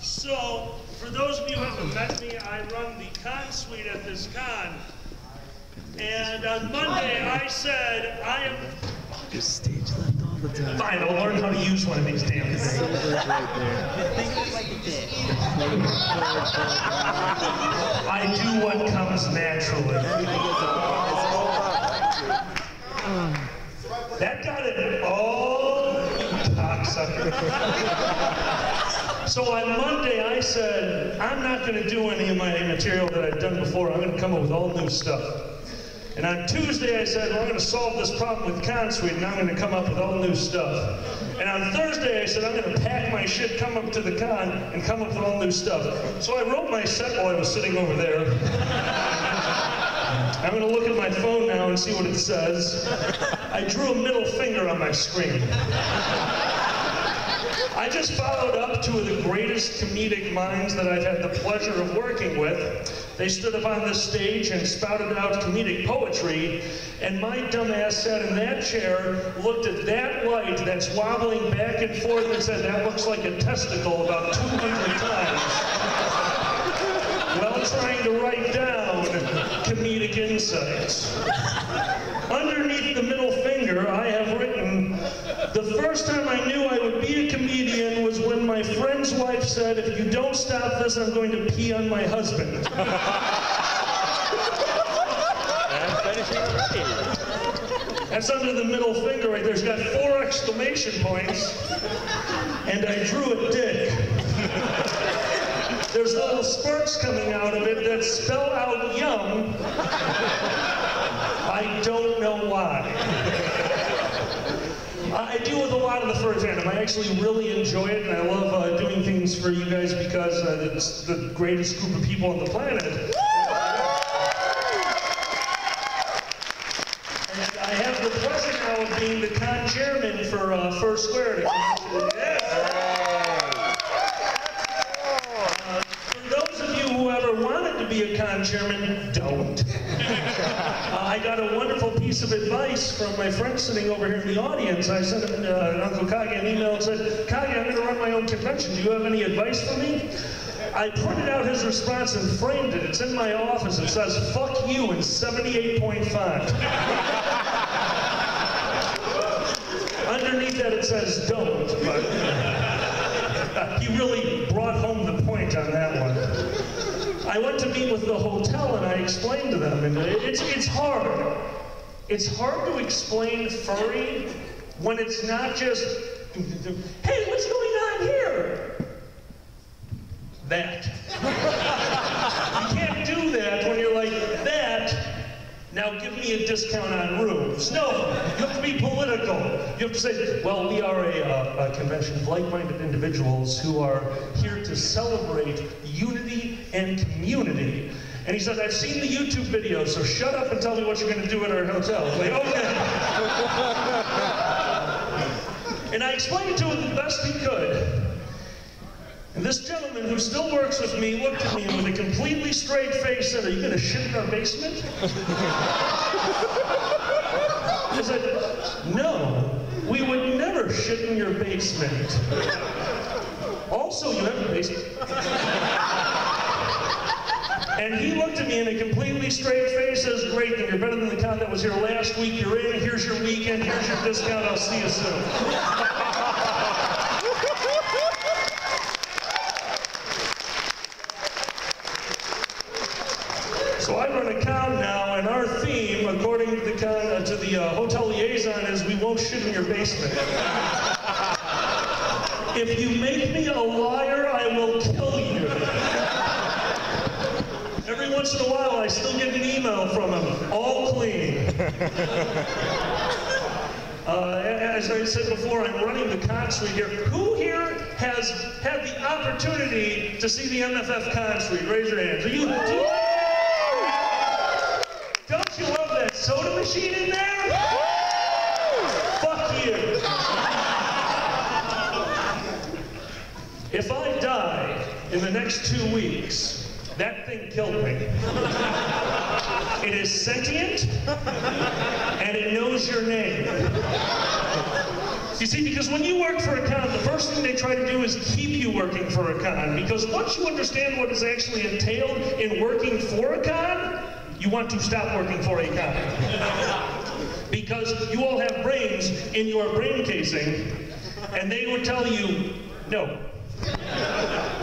So, for those of you who haven't met me, I run the con suite at this con. And on Monday, I said, I am... Just stage left all the time. Fine, I'll learn how to use one of these damn things. I do what comes naturally. That got it. Oh, you cocksucker. So on Monday, I said, I'm not going to do any of my material that I've done before. I'm going to come up with all new stuff. And on Tuesday, I said, well, I'm going to solve this problem with Con Suite, and I'm going to come up with all new stuff. And on Thursday, I said, I'm going to pack my shit, come up to the con, and come up with all new stuff. So I wrote my set while I was sitting over there. I'm going to look at my phone now and see what it says. I drew a middle finger on my screen. I just followed up two of the greatest comedic minds that I've had the pleasure of working with. They stood up on this stage and spouted out comedic poetry, and my dumbass sat in that chair, looked at that light that's wobbling back and forth and said, that looks like a testicle about 200 times, while trying to write down comedic insights. Underneath the middle finger, I have written, the first time I knew I would be a comedian was when my friend's wife said, if you don't stop this, I'm going to pee on my husband. And finishing already. That's under the middle finger right there. It's got 4 exclamation points, and I drew a dick. There's little spurts coming out of it that spell out yum. I don't know why. I deal with a lot of the furry fandom. I actually really enjoy it, and I love doing things for you guys because it's the greatest group of people on the planet. And I have the pleasure now of being the con chairman for Fur Square. For those of you who ever wanted to be a con chairman, don't. I got a wonderful piece of advice from my friend sitting over here in the audience. I sent him, Uncle Kage an email and said, Kage, I'm going to run my own convention. Do you have any advice for me? I printed out his response and framed it. It's in my office. It says, fuck you in 78.5. Underneath that it says, don't. But he really brought home the point on that one. I went to meet with the hotel and I explained to them, and it's hard. It's hard to explain furry when it's not just, hey, what's going on here? That. You can't do that when you're like, that, now give me a discount on roofs. No, you have to be political. You have to say, well, we are a convention of like-minded individuals who are here to celebrate unity and community. And he said, I've seen the YouTube videos, so shut up and tell me what you're going to do at our hotel. I was like, okay. And I explained it to him the best he could. And this gentleman who still works with me looked at me and with a completely straight face said, are you going to shit in our basement? I said, no, we would never shit in your basement. Also, you have a basement. And he looked at me in a completely straight face, says, great, then you're better than the con that was here last week. You're in, here's your weekend, here's your discount, I'll see you soon. So I run a con now, and our theme, according to the hotel liaison, is we won't shit in your basement. If you make me a liar, I will kill you. Every once in a while, I still get an email from him, all clean. As I said before, I'm running the con suite here. Who here has had the opportunity to see the MFF con suite? Raise your hands. Don't you love that soda machine in there? Fuck you. If I die in the next 2 weeks, that thing killed me. It is sentient, and it knows your name. You see, because when you work for a con, the first thing they try to do is keep you working for a con. Because once you understand what is actually entailed in working for a con, you want to stop working for a con. Because you all have brains in your brain casing, and they would tell you, no,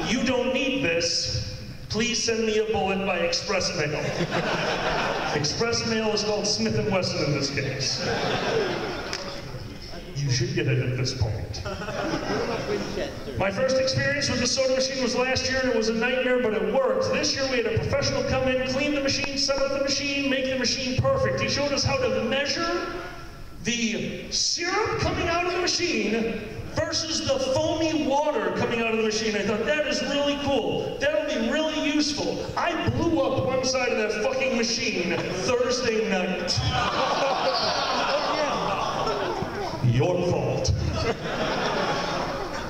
you don't need this. Please send me a bullet by express mail. Express mail is called Smith & Wesson in this case. You should get it at this point. My first experience with the soda machine was last year, and it was a nightmare, but it worked. This year we had a professional come in, clean the machine, set up the machine, make the machine perfect. He showed us how to measure the syrup coming out of the machine versus the foamy water coming out of the machine. I thought, that is really cool. That'll be really useful. I blew up one side of that fucking machine Thursday night. Your fault.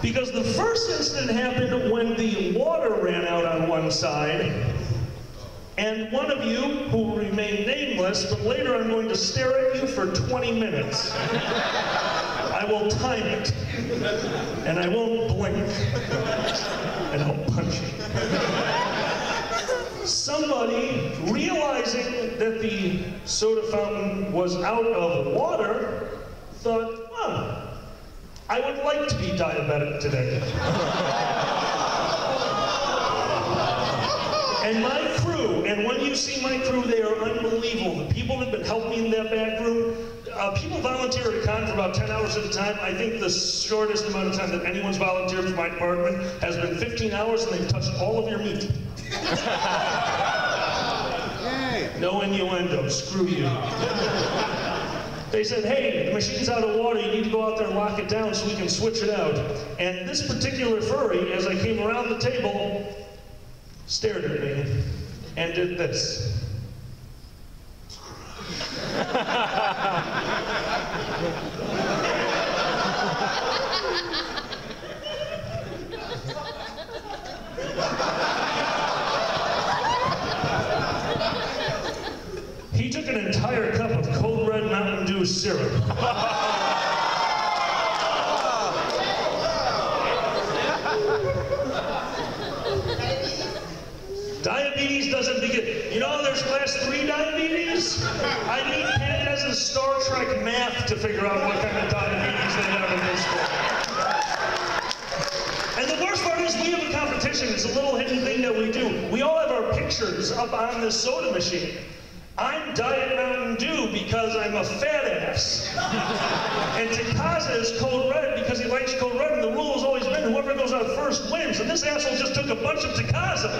Because the first incident happened when the water ran out on one side, and one of you, who will remain nameless, but later I'm going to stare at you for 20 minutes. I will time it, and I won't blink, and I'll punch you. Somebody, realizing that the soda fountain was out of water, thought, huh, I would like to be diabetic today. And my crew, and when you see my crew, they are unbelievable. The people that have been helping me in that back room, people volunteer at a con for about 10 hours at a time. I think the shortest amount of time that anyone's volunteered for my department has been 15 hours, and they've touched all of your meat. No innuendo, screw you. They said, hey, the machine's out of water, you need to go out there and lock it down so we can switch it out. And this particular furry, as I came around the table, stared at me and did this. He took an entire cup of Cold Red Mountain Dew syrup. Diabetes doesn't begin. You know, there's class 3 diabetes. I need Canada's and Star Trek math to figure out what kind of diabetes they have in this school. And the worst part is we have a competition. It's a little hidden thing that we do. We all have our pictures up on this soda machine. I'm Diet Mountain Dew because I'm a fat ass. And Takaza is Code Red because he likes Code Red, and the rule has always been whoever goes out first wins. And this asshole just took a bunch of Takaza.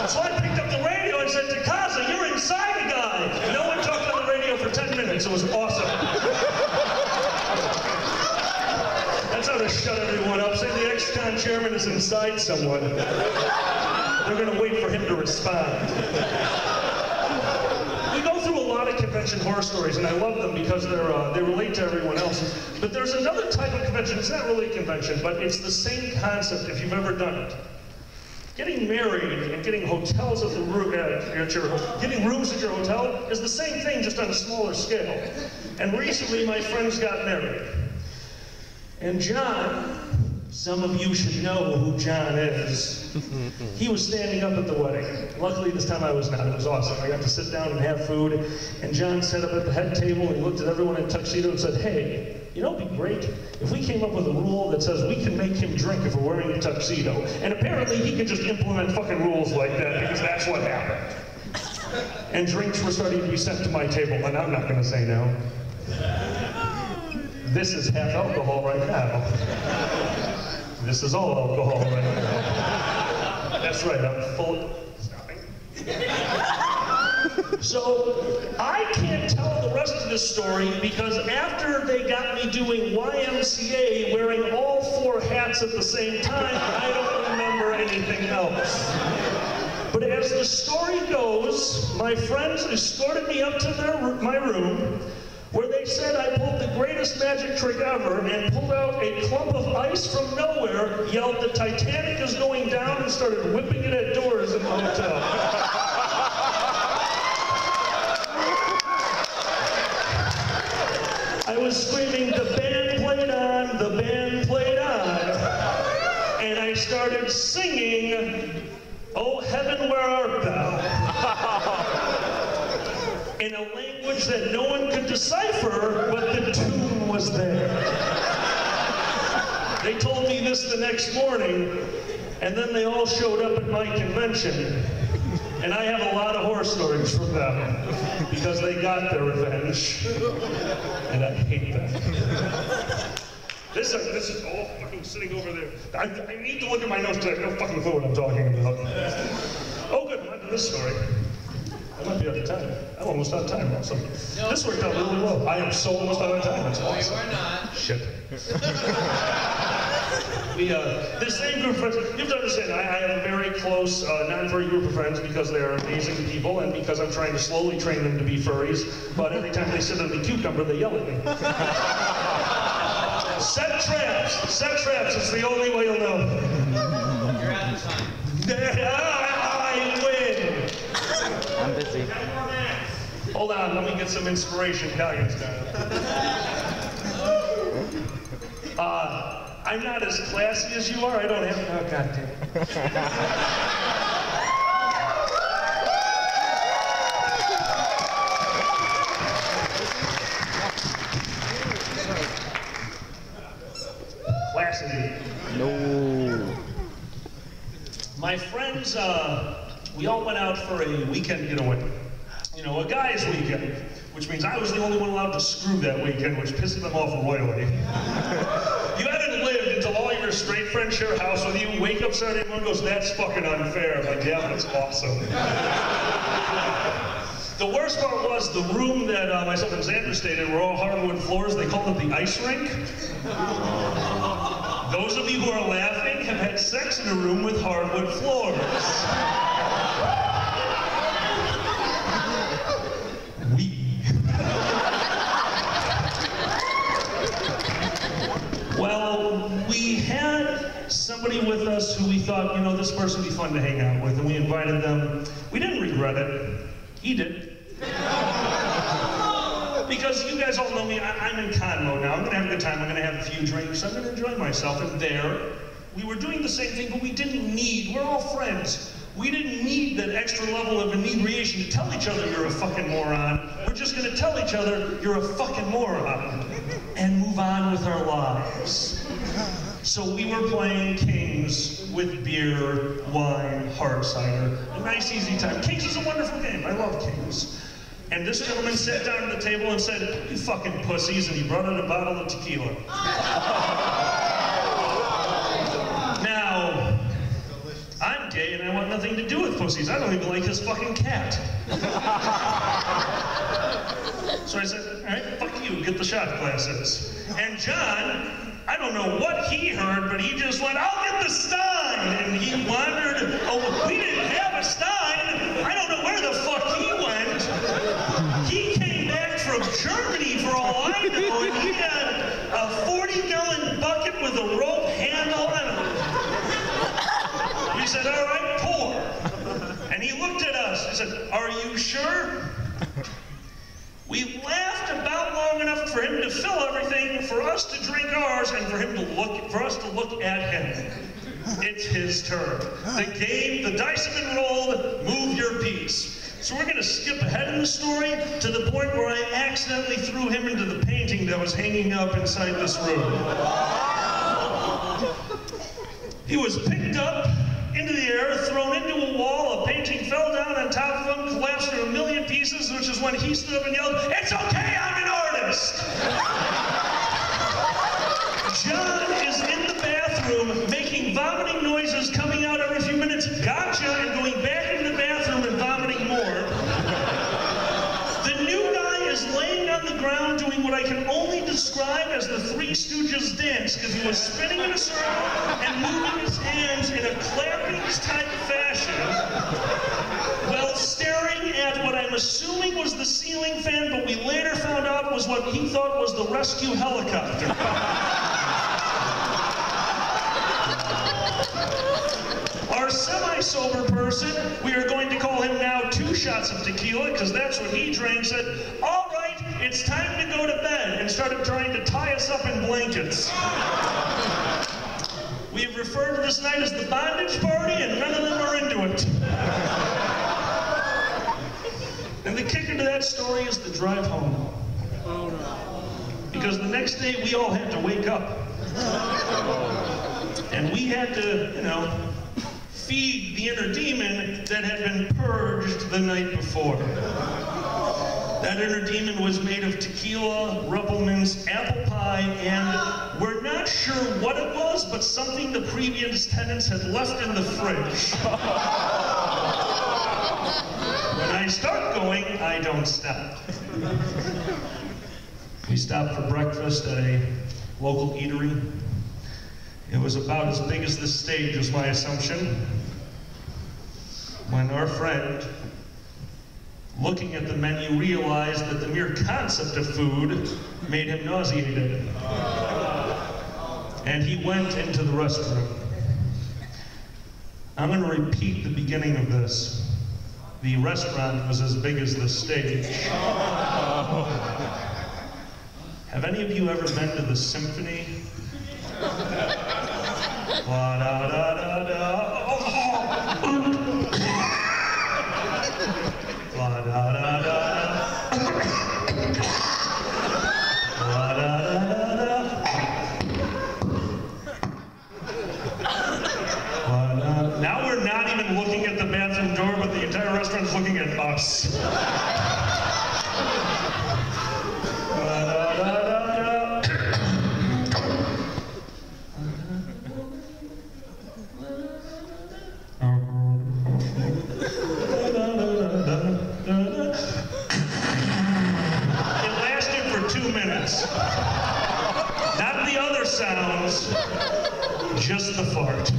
So I picked up the radio and said, Takaza, you're inside the guy. No one talked on the radio for 10 minutes. It was awesome. That's how to shut everyone up. Say the ex-con chairman is inside someone. They're going to wait for him to respond. Convention horror stories, and I love them because they relate to everyone else. But there's another type of convention. It's not really a convention, but it's the same concept if you've ever done it. Getting married and getting hotels at the room, getting rooms at your hotel is the same thing, just on a smaller scale. And recently, my friends got married, and John. Some of you should know who John is. He was standing up at the wedding. Luckily this time I was not. It was awesome. I got to sit down and have food. And John sat up at the head table and he looked at everyone in tuxedo and said, hey, you know it'd be great if we came up with a rule that says we can make him drink if we're wearing a tuxedo. And apparently he could just implement fucking rules like that because that's what happened. And drinks were starting to be sent to my table, and I'm not going to say no. This is half alcohol right now. This is all alcohol right now. That's right, I'm full. So, I can't tell the rest of this story because after they got me doing YMCA wearing all 4 hats at the same time, I don't remember anything else. But as the story goes, my friends escorted me up to my room, where they said I pulled the greatest magic trick ever and pulled out a clump of ice from nowhere, yelled the Titanic is going down, and started whipping it at doors in the hotel. I was screaming, the band played on, the band played on. And I started singing, Oh Heaven, Where Art Thou? In a language that no one could decipher, but the tune was there. They told me this the next morning, and then they all showed up at my convention. And I have a lot of horror stories from them, because they got their revenge. And I hate them. This is all fucking sitting over there. I need to look at my notes because I have no fucking clue what I'm talking about. Oh good, I'm on to this story. I might be out of time. I'm almost out of time also. No. This worked out really well. I am so almost out of time. That's awesome. No, you are not. Shit. The same group of friends, you have to understand, I have a very close, non-furry group of friends because they are amazing people and because I'm trying to slowly train them to be furries, but every time they sit on the cucumber, they yell at me. Set traps, it's the only way you'll know. You're out of time. I win. I'm busy. Hold on, let me get some inspiration. I'm not as classy as you are. I don't have. Oh, God damn it. Classy. No. My friends, we all went out for a weekend getaway. You know, a guy's weekend, which means I was the only one allowed to screw that weekend, which pisses them off royally. You haven't lived until all your straight friends share a house with you, wake up Saturday morning and goes, that's fucking unfair. I'm like, yeah, that's awesome. The worst part was the room that myself and Xander stayed in were all hardwood floors. They called it the ice rink. Those of you who are laughing have had sex in a room with hardwood floors. Well, we had somebody with us who we thought, you know, this person would be fun to hang out with, and we invited them. We didn't regret it. He did. Because you guys all know me, I'm in con mode now. I'm gonna have a good time, I'm gonna have a few drinks, I'm gonna enjoy myself. And there, we were doing the same thing, but we didn't need, we're all friends. We didn't need that extra level of inebriation to tell each other you're a fucking moron. We're just gonna tell each other you're a fucking moron and move on with our lives. So we were playing Kings with beer, wine, hard cider. A nice easy time. Kings is a wonderful game, I love Kings. And this gentleman sat down at the table and said, you fucking pussies, and he brought out a bottle of tequila. Now, I'm gay and I want nothing to do with pussies. I don't even like his fucking cat. So I said, all right, fuck you, get the shot glasses. And John, I don't know what he heard, but he just went, I'll get the Stein! And he wandered, oh, we didn't have a Stein! I don't know where the fuck he went. He came back from Germany for all I know, and he had a 40-gallon bucket with a rope handle on it. He said, all right, pour. And he looked at us and said, are you sure? We laughed about long enough for him to fill everything, for us to drink ours, and for us to look at him. It's his turn. The game, the dice have been rolled, move your piece. So we're gonna skip ahead in the story to the point where I accidentally threw him into the painting that was hanging up inside this room. He was picked up into the air, thrown into a wall, a painting fell down on top of him, collapsed into a million pieces, which is when he stood up and yelled, it's okay, I'm an artist! John is in the bathroom making vomiting noises, coming out every few minutes, gotcha, and going back into the bathroom and vomiting more. The new guy is laying on the ground doing what I can only describe as the Three Stooges dance, because he was spinning in a circle and moving his hands in a clappings-type fashion while staring at what I'm assuming was the ceiling fan, but we later found out was what he thought was the rescue helicopter. Our semi-sober person, we are going to call him now 2 shots of tequila, because that's what he drank, said, all right, it's time to go to bed, and started trying to tie us up in blankets. We have referred to this night as the bondage party, and none of them are into it. And the kicker to that story is the drive home. Oh no. Because the next day we all had to wake up. And we had to, you know, feed the inner demon that had been purged the night before. That inner demon was made of tequila, Ruppelmann's apple pie, and we're not sure what it was, but something the previous tenants had left in the fridge. When I start going, I don't stop. We stopped for breakfast at a local eatery. It was about as big as this stage, was my assumption, when our friend, looking at the menu, realized that the mere concept of food made him nauseated. And he went into the restroom. I'm going to repeat the beginning of this. The restaurant was as big as this stage. Have any of you ever been to the symphony? La da da da da. La da da da. La da da da. Now we're not even looking at the bathroom door, but the entire restaurant's looking at us. Not the other sounds, just the fart.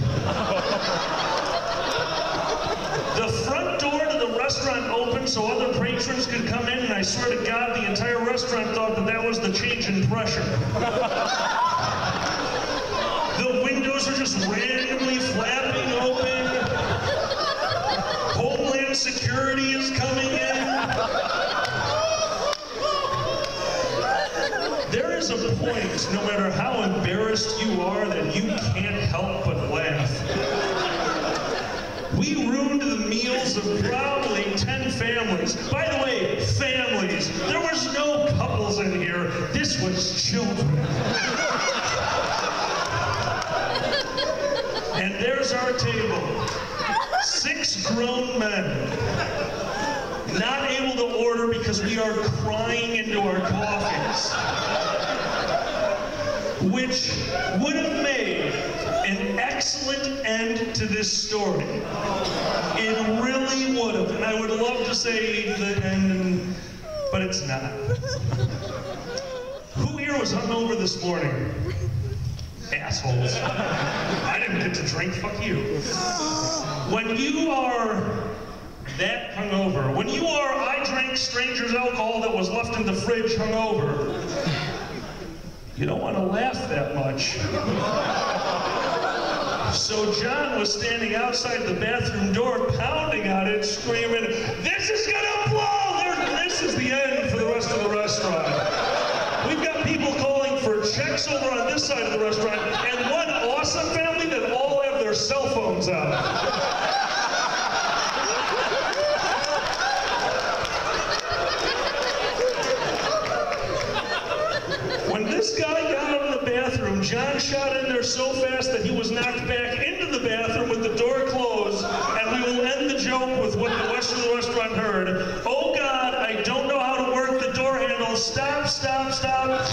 The front door to the restaurant opened so other patrons could come in, and I swear to God, the entire restaurant thought that that was the change in pressure. The windows are just randomly flapping open. Homeland Security is coming in. There is a point, no matter how embarrassed you are, that you can't help but laugh. We ruined the meals of probably 10 families. By the way, families. There was no couples in here. This was children. And there's our table. 6 grown men. Not able to order because we are crying into our coffees. Which would have made an excellent end to this story. It really would have, and I would love to say the end, but it's not. Who here was hungover this morning? Assholes. I didn't get to drink, fuck you. When you are that hungover, when you are, I drank strangers' alcohol that was left in the fridge hungover, you don't want to laugh that much. So John was standing outside the bathroom door, pounding on it, screaming, "This is gonna blow! This is the end for the rest of the restaurant." We've got people calling for checks over on this side of the restaurant, and one awesome family that all have their cell phones out. When this guy got out of the bathroom, John shot in there so fast that he was knocked back into the bathroom with the door closed, and we will end the joke with what the rest of the restaurant heard. "Oh God, I don't know how to work the door handle. Stop, stop, stop."